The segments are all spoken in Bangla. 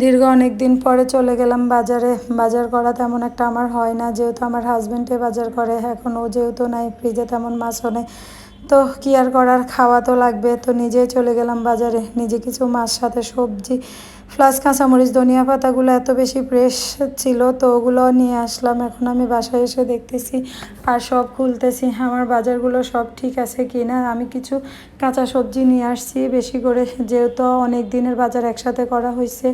দীর্ঘ অনেক দিন পরে চলে গেলাম বাজারে। বাজার করা তেমন একটা আমার হয় না, যেহেতু আমার হাজব্যান্ডে বাজার করে। এখন ও যেহেতু নাই, ফ্রিজে তেমন মাছও নেই, তো কী আর করার, খাওয়া তো লাগবে। তো নিজেই চলে গেলাম বাজারে, নিজে কিছু মাছ সাথে সবজি প্লাস কাঁচামরিচ ধনিয়া পাতাগুলো এত বেশি ফ্রেশ ছিল, তো ওগুলো নিয়ে আসলাম। এখন আমি বাসায় এসে দেখতেছি আর সব খুলতেছি আমার বাজারগুলো সব ঠিক আছে কি না। আমি কিছু কাঁচা সবজি নিয়ে আসছি বেশি করে, যেহেতু অনেক দিনের বাজার একসাথে করা হয়েছে।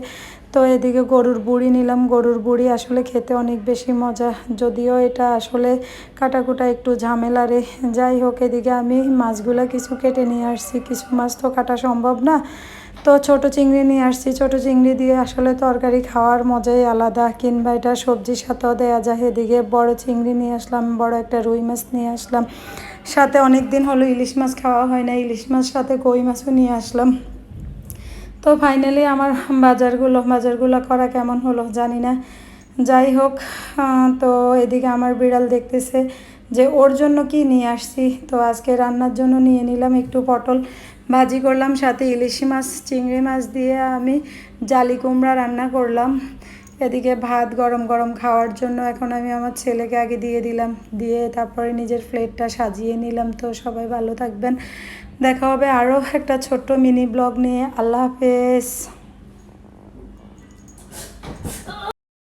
তো এদিকে গরুর বুড়ি নিলাম। গরুর বুড়ি আসলে খেতে অনেক বেশি মজা, যদিও এটা আসলে কাটাকুটা একটু ঝামেলারে। যাই হোক, এদিকে আমি মাছগুলো কিছু কেটে নিয়ে আসছি, কিছু মাছ তো কাটা সম্ভব না। তো ছোট চিংড়ি নিয়ে আসছি। ছোট চিংড়ি দিয়ে আসলে তরকারি খাওয়ার মজাই আলাদা, কিংবা এটা সবজির সাথেও দেওয়া যায়। এদিকে বড় চিংড়ি নিয়ে আসলাম, বড় একটা রুই মাছ নিয়ে আসলাম। সাথে অনেক দিন হলো ইলিশ মাছ খাওয়া হয় না, ইলিশ মাছ সাথে কই মাছও নিয়ে আসলাম। তো ফাইনালি আমার বাজারগুলো করা কেমন হলো জানি না। যাই হোক, তো এদিকে আমার বিড়াল দেখতেছে যে ওর জন্য কি নিয়ে আসছি। তো আজকে রান্নার জন্য নিয়ে নিলাম একটু পটল ভাজি করলাম, সাথে ইলিশ মাছ চিংড়ি মাছ দিয়ে আমি জালি কুমড়া রান্না করলাম। এদিকে ভাত গরম গরম খাওয়ার জন্য এখন আমি আমার ছেলেকে আগে দিয়ে দিলাম, দিয়ে তারপরে নিজের প্লেটটা সাজিয়ে নিলাম। তো সবাই ভালো থাকবেন, দেখা হবে আরও একটা ছোট্ট মিনি ব্লগ নিয়ে। আল্লাহ হাফেজ।